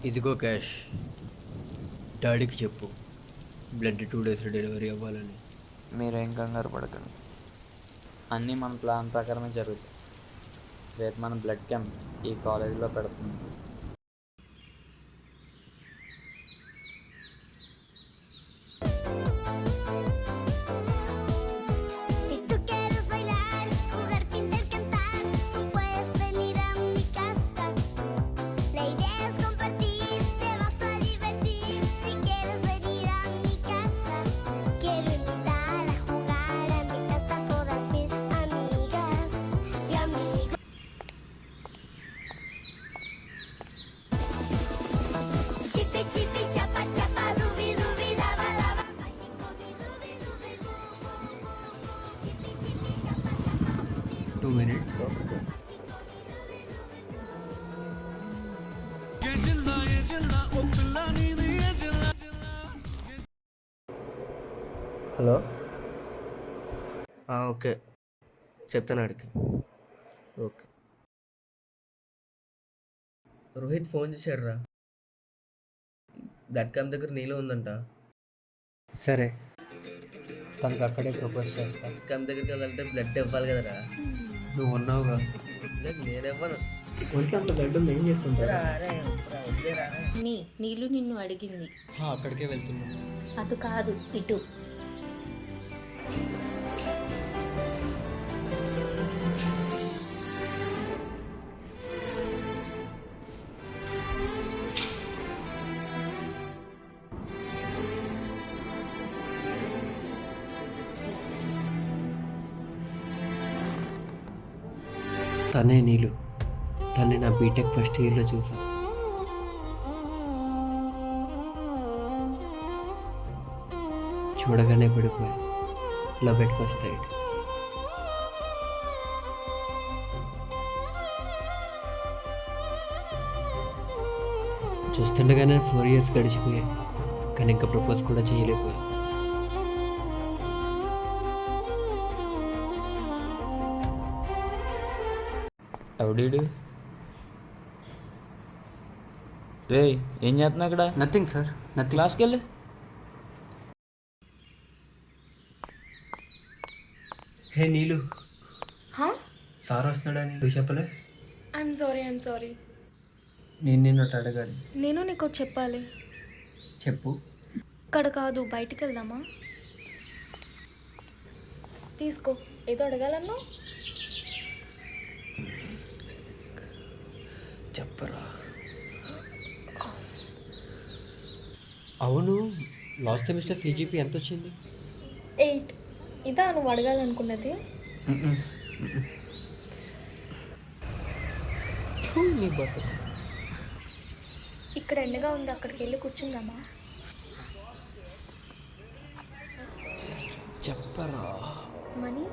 ఇదిగో క్యాష్. డాడీకి చెప్పు బ్లడ్ 2 days డెలివరీ అవ్వాలని. మీరేం కంగారు పడకండి, అన్నీ మన ప్లాన్ ప్రకారమే జరుగుతాయి. రేపు మన బ్లడ్ క్యాంప్ ఈ కాలేజీలో పెడుతుంది. హలో, ఓకే చెప్తాను అడిగి. ఓకే. రోహిత్ ఫోన్ చేశాడు రా, బ్లడ్ క్యాంప్ దగ్గర నీళ్ళు ఉందంట. సరే, తనకు అక్కడే ప్రపోజ్ చేస్తా. క్యాంప్ దగ్గరికి వెళ్ళాలంటే బ్లడ్ ఇవ్వాలి కదరా. నువ్వు ఉన్నావుగా. నేను ఇవ్వను. ఒంట్లో అంత బ్లడ్ ఉంది, ఏం చేస్తుంటా? నీళ్ళు నిన్ను అడిగింది. అక్కడికే వెళ్తున్నా. అటు కాదు, ఇటు. తనే నీళ్ళు. తనే నా బీటెక్ ఫస్ట్ ఇయర్లో చూసా. చూడగానే పడిపోయా. Love at first sight. చూస్తుండగానే 4 years గడిచిపోయాయి, కానీ ఇంకా ప్రపోజ్ కూడా చేయలేకపోయా. ఎవడీడు? రే, ఏం చేస్తున్నా ఇక్కడ? Nothing sir, nothing. క్లాస్కి వెళ్ళి. హే నీలు, సార్ వస్తున్నాడని నువ్వు చెప్పలే? I'm sorry. నేను నిన్ను అడగాలి. నేను నీకు చెప్పాలి. చెప్పు. ఇక్కడ కాదు, బయటికి వెళ్దామా? తీసుకో, ఏదో అడగాలన్నా. చెప్పరా. అవును, లాస్ట్ సెమిస్టర్ CGP ఎంత వచ్చింది? 8. ఇదా నువ్వు అడగాలనుకున్నది? ఇక్కడ ఎండగా ఉంది, అక్కడికి వెళ్ళి కూర్చుందామా? చెప్పరా. మనీ,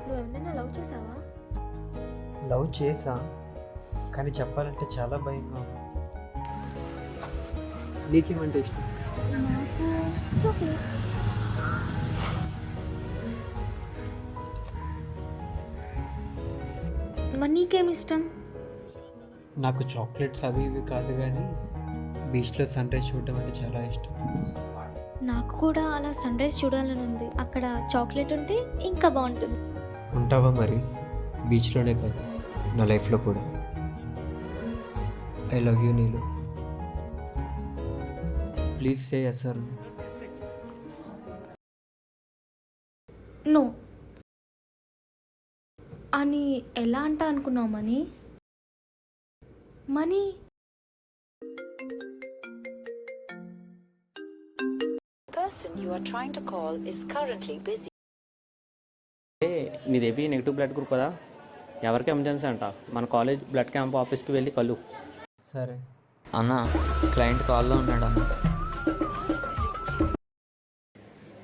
నువ్వు ఎవరైనా లవ్ చేసావా? లవ్ చేసా, కానీ చెప్పాలంటే చాలా భయంగా ఉంది. నీకేమంటే ఇష్టం? మరి నీకేమి ఇష్టం? నాకు చాక్లెట్స్ అవి ఇవి కాదు, కానీ బీచ్లో సన్ రైజ్ చూడటం అంటే చాలా ఇష్టం. నాకు కూడా అలా సన్ రైజ్ చూడాలని ఉంది. అక్కడ చాక్లెట్ ఉంటే ఇంకా బాగుంటుంది. ఉంటావా మరి? బీచ్లోనే కాదు, నా లైఫ్లో కూడా. I love you Neelu. Please say yes or no. No అని ఎలా అంటా అనుకున్నావు? మనీ person you are trying to call is currently busy. నీదేవి నెగిటివ్ బ్లడ్ గ్రూప్ కదా, ఎవరికి ఎమర్జెన్సీ అంట, మన కాలేజ్ బ్లడ్ క్యాంప్ ఆఫీస్కి వెళ్ళి కలు. సరే అన్న, క్లయింట్ కాల్లో ఉన్నాడు అన్న.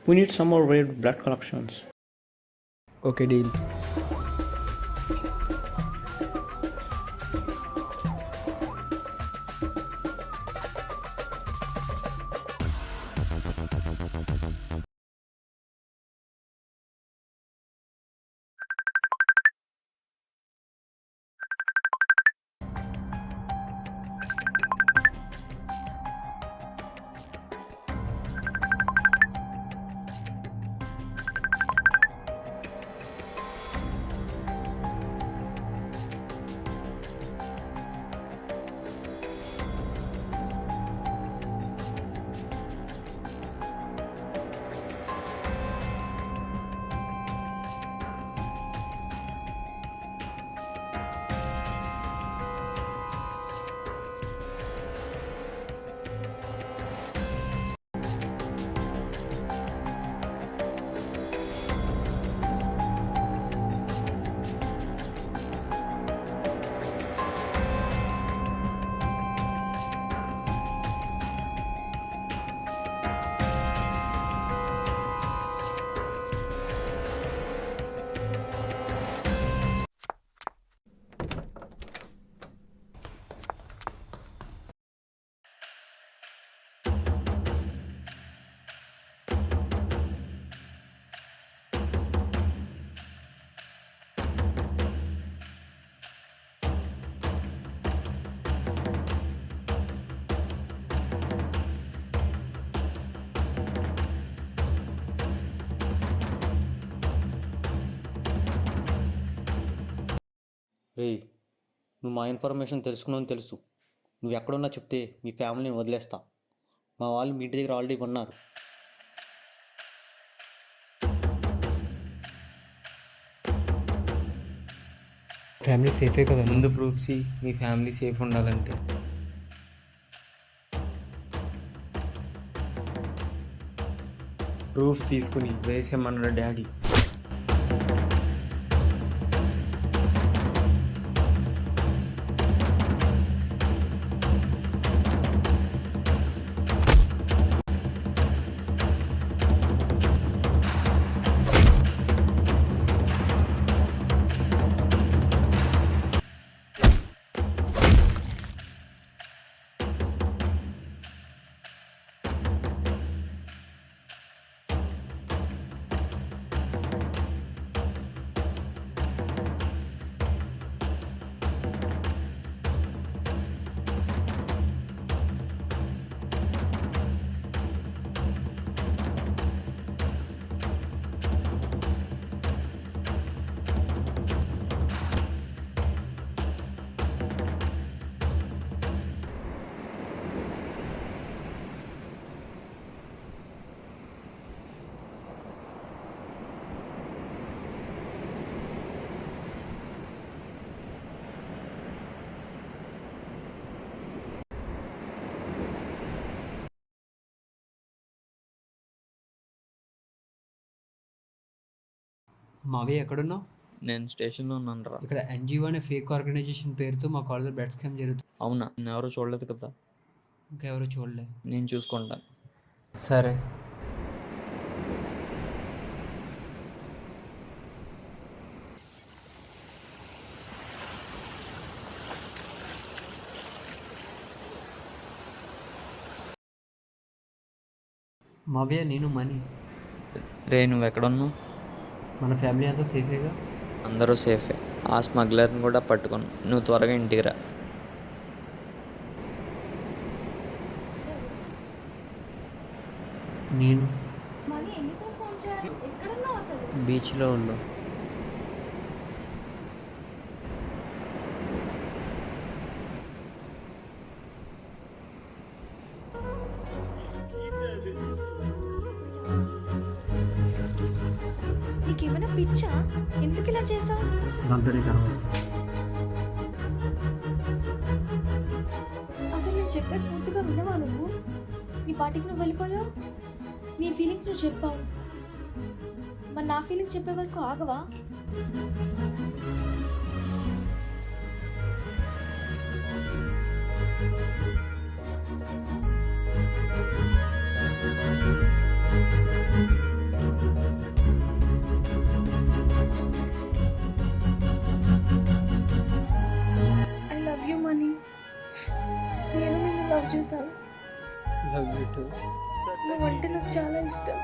We need some more red blood collections. Okay, deal. రేయ్, నువ్వు మా ఇన్ఫర్మేషన్ తెలుసుకున్నావు తెలుసు. నువ్వు ఎక్కడున్నా చెప్తే మీ ఫ్యామిలీని వదిలేస్తా. మా వాళ్ళు మీ ఇంటి దగ్గర ఆల్రెడీ ఉన్నారు. ఫ్యామిలీ సేఫే కదా. ముందు ప్రూఫ్స్ మీ ఫ్యామిలీ సేఫ్ ఉండాలంటే. ప్రూఫ్స్ తీసుకుని వేసేమన్నాడు డాడీ. మావి ఎక్కడున్నావు? నేను స్టేషన్లో ఉన్నాను రా. ఇక్కడ ఎన్జిఓ అనే ఫేక్ ఆర్గనైజేషన్ పేరుతో మా కాలేజ్లో బ్లడ్ స్కామ్ జరుగుతుంది. అవునా? నేను ఎవరో చూడలేదు కదా. ఇంకా ఎవరు చూడలే. నేను చూసుకుంటాను. సరే. మావయ్య, నేను మనీ. రే, నువ్వు ఎక్కడున్నావు? మన ఫ్యామిలీ అంతా సేఫేగా? అందరూ సేఫే. ఆ స్మగ్లర్ని కూడా పట్టుకుని నువ్వు త్వరగా ఇంటికి రా. నేను మళ్ళీ ఎన్నిసార్లు ఫోన్ చేయాలి? ఎక్కడున్నావు అసలు? బీచ్లో ఉన్నా. నీకేమైనా పిచ్చా? ఎందుకు ఇలా చేసావు? అసలు నేను చెప్పే పూర్తిగా వినవా నువ్వు? నీ పాటికి నువ్వు వెళ్ళిపోయావు. నీ ఫీలింగ్స్ నువ్వు చెప్పావు, మరి నా ఫీలింగ్స్ చెప్పే వరకు ఆగవా? I love you Mani. నేను నిన్ను లవ్ చేశాను. Love you too. నువ్వంటే నాకు చాలా ఇష్టం.